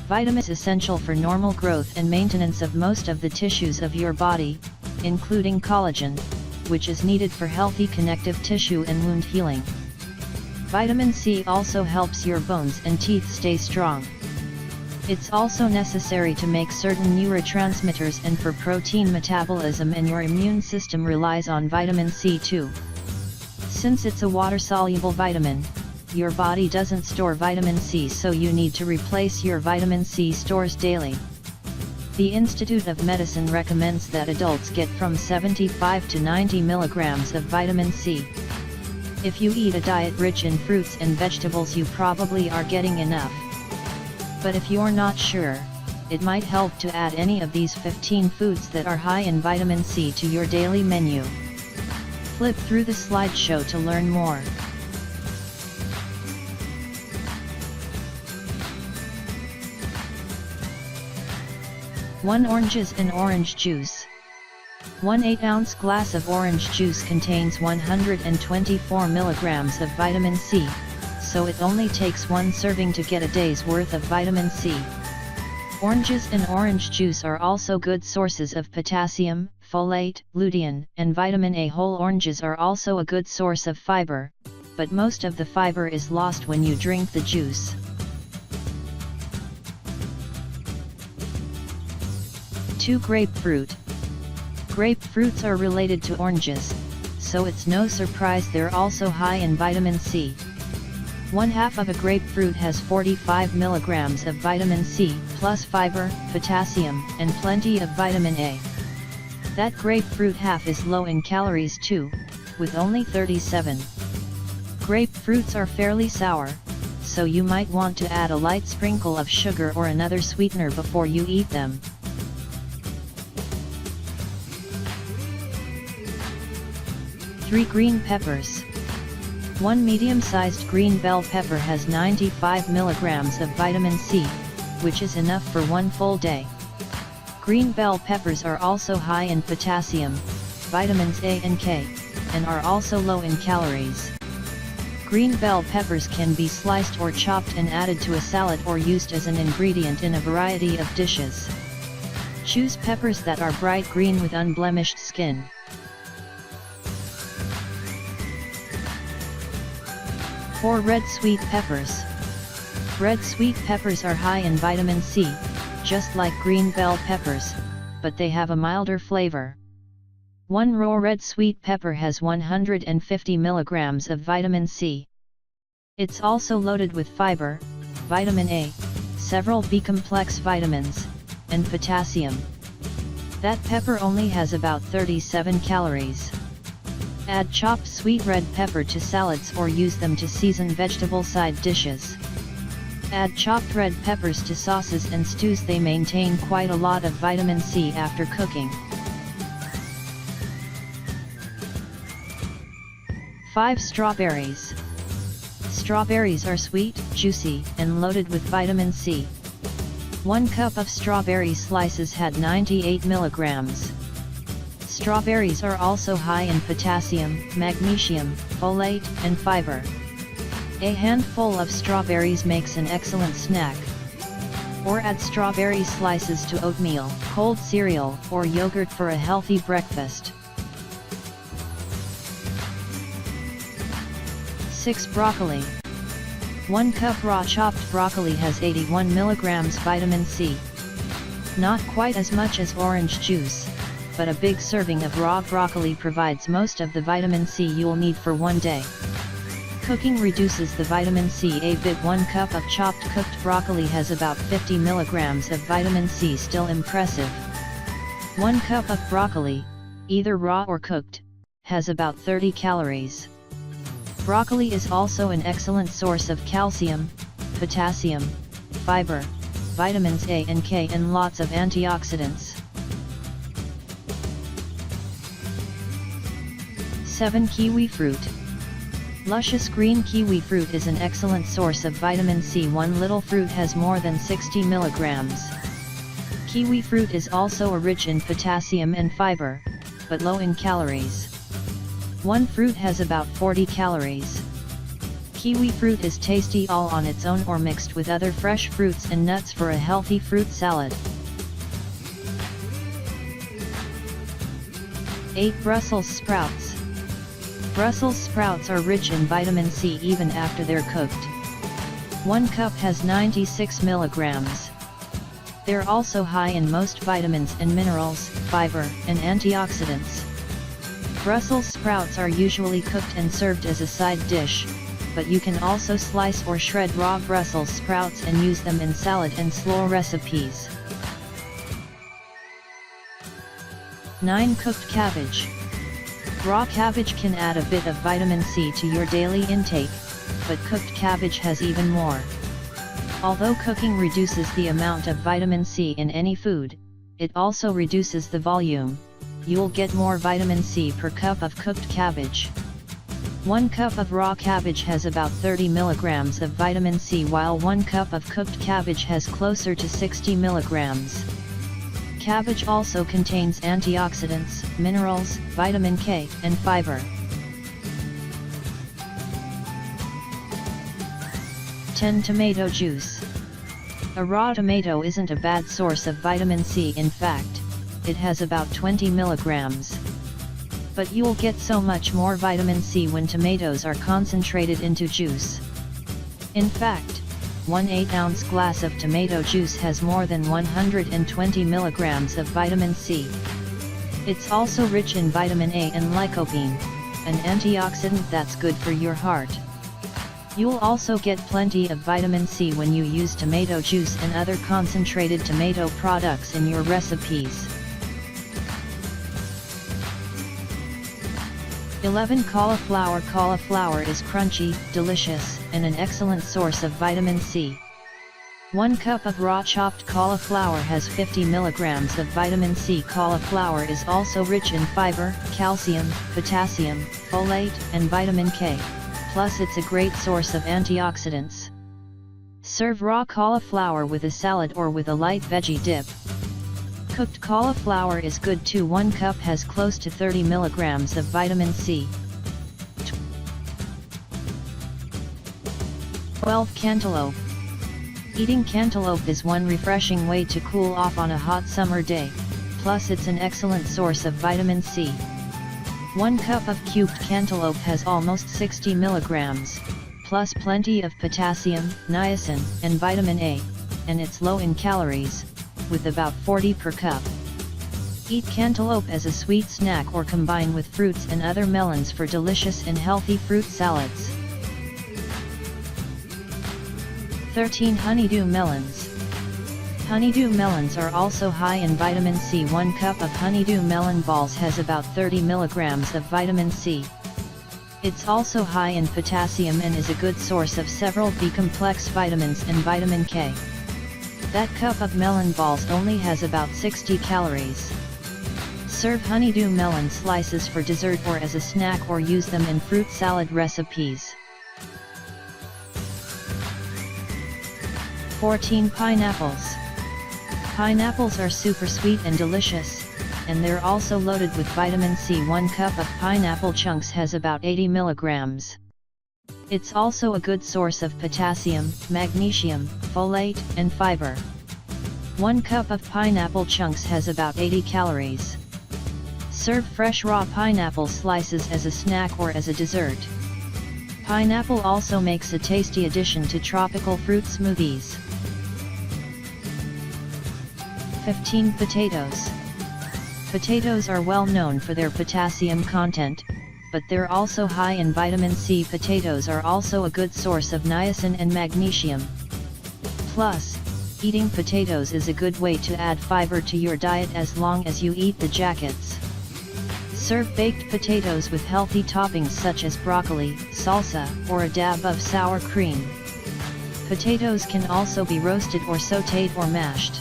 Vitamins essential for normal growth and maintenance of most of the tissues of your body, including collagen, which is needed for healthy connective tissue and wound healing. Vitamin C also helps your bones and teeth stay strong. It's also necessary to make certain neurotransmitters and for protein metabolism, and your immune system relies on vitamin C too. Since it's a water-soluble vitamin, your body doesn't store vitamin C, so you need to replace your vitamin C stores daily. The Institute of Medicine recommends that adults get from 75 to 90 milligrams of vitamin C. If you eat a diet rich in fruits and vegetables, you probably are getting enough. But if you're not sure, it might help to add any of these 15 foods that are high in vitamin C to your daily menu. Flip through the slideshow to learn more. One oranges and orange juice. 1 8-ounce glass of orange juice contains 124 milligrams of vitamin C, so it only takes one serving to get a day's worth of vitamin C. Oranges and orange juice are also good sources of potassium, folate, lutein, and vitamin A. Whole oranges are also a good source of fiber, but most of the fiber is lost when you drink the juice. 2 grapefruit. Grapefruits are related to oranges, so it's no surprise they're also high in vitamin C. 1/2 of a grapefruit has 45 milligrams of vitamin C, plus fiber, potassium, and plenty of vitamin A. That grapefruit half is low in calories too, with only 37. Grapefruits are fairly sour, so you might want to add a light sprinkle of sugar or another sweetener before you eat them. 3 green peppers. 1 medium-sized green bell pepper has 95 milligrams of vitamin C, which is enough for one full day. Green bell peppers are also high in potassium, vitamins A and K, and are also low in calories. Green bell peppers can be sliced or chopped and added to a salad or used as an ingredient in a variety of dishes. Choose peppers that are bright green with unblemished skin. 4 red sweet peppers. Red sweet peppers are high in vitamin C, just like green bell peppers, but they have a milder flavor. 1 raw red sweet pepper has 150 milligrams of vitamin C. It's also loaded with fiber, vitamin A, several B-complex vitamins, and potassium. That pepper only has about 37 calories. Add chopped sweet red pepper to salads or use them to season vegetable side dishes. Add chopped red peppers to sauces and stews. They maintain quite a lot of vitamin C after cooking. 5 strawberries. Strawberries are sweet, juicy, and loaded with vitamin C. 1 cup of strawberry slices had 98 milligrams. Strawberries are also high in potassium, magnesium, folate, and fiber. A handful of strawberries makes an excellent snack. Or add strawberry slices to oatmeal, cold cereal, or yogurt for a healthy breakfast. 6 broccoli. 1 cup raw chopped broccoli has 81 milligrams vitamin C. Not quite as much as orange juice, but a big serving of raw broccoli provides most of the vitamin C you'll need for one day. Cooking reduces the vitamin C a bit. 1 cup of chopped cooked broccoli has about 50 milligrams of vitamin C. Still impressive. 1 cup of broccoli, either raw or cooked, has about 30 calories. Broccoli is also an excellent source of calcium, potassium, fiber, vitamins A and K, and lots of antioxidants. 7 Kiwifruit. Luscious green kiwifruit is an excellent source of vitamin C. 1 little fruit has more than 60 milligrams. Kiwifruit is also rich in potassium and fiber, but low in calories. 1 fruit has about 40 calories. Kiwifruit is tasty all on its own or mixed with other fresh fruits and nuts for a healthy fruit salad. 8 Brussels sprouts. Brussels sprouts are rich in vitamin C even after they're cooked. 1 cup has 96 milligrams. They're also high in most vitamins and minerals, fiber, and antioxidants. Brussels sprouts are usually cooked and served as a side dish, but you can also slice or shred raw Brussels sprouts and use them in salad and slaw recipes. 9 Cooked cabbage. Raw cabbage can add a bit of vitamin C to your daily intake, but cooked cabbage has even more. Although cooking reduces the amount of vitamin C in any food, it also reduces the volume. You'll get more vitamin C per cup of cooked cabbage. 1 cup of raw cabbage has about 30 milligrams of vitamin C, while 1 cup of cooked cabbage has closer to 60 milligrams. Cabbage also contains antioxidants, minerals, vitamin K, and fiber. 10 Tomato juice. A raw tomato isn't a bad source of vitamin C. In fact, it has about 20 milligrams. But you'll get so much more vitamin C when tomatoes are concentrated into juice. In fact, 1 8-ounce glass of tomato juice has more than 120 milligrams of vitamin C. It's also rich in vitamin A and lycopene, an antioxidant that's good for your heart. You'll also get plenty of vitamin C when you use tomato juice and other concentrated tomato products in your recipes. 11 Cauliflower. Cauliflower is crunchy, delicious, and an excellent source of vitamin C. 1 cup of raw chopped cauliflower has 50 milligrams of vitamin C. Cauliflower is also rich in fiber, calcium, potassium, folate, and vitamin K. Plus it's a great source of antioxidants. Serve raw cauliflower with a salad or with a light veggie dip. Cooked cauliflower is good too. 1 cup has close to 30 milligrams of vitamin C. 12 Cantaloupe. Eating cantaloupe is one refreshing way to cool off on a hot summer day, plus it's an excellent source of vitamin C. 1 cup of cubed cantaloupe has almost 60 milligrams, plus plenty of potassium, niacin, and vitamin A, and it's low in calories, with about 40 per cup. Eat cantaloupe as a sweet snack or combine with fruits and other melons for delicious and healthy fruit salads. 13 Honeydew melons. Honeydew melons are also high in vitamin C. 1 cup of honeydew melon balls has about 30 milligrams of vitamin C. It's also high in potassium and is a good source of several B-complex vitamins and vitamin K. That cup of melon balls only has about 60 calories. Serve honeydew melon slices for dessert or as a snack, or use them in fruit salad recipes. 14 Pineapples. Pineapples are super sweet and delicious, and they're also loaded with vitamin C. 1 cup of pineapple chunks has about 80 milligrams. It's also a good source of potassium, magnesium, folate, and fiber. 1 cup of pineapple chunks has about 80 calories. Serve fresh raw pineapple slices as a snack or as a dessert. Pineapple also makes a tasty addition to tropical fruit smoothies. 15 Potatoes. Potatoes are well known for their potassium content, but they're also high in vitamin C. Potatoes are also a good source of niacin and magnesium. Plus, eating potatoes is a good way to add fiber to your diet as long as you eat the jackets. Serve baked potatoes with healthy toppings such as broccoli, salsa, or a dab of sour cream. Potatoes can also be roasted or sautéed or mashed.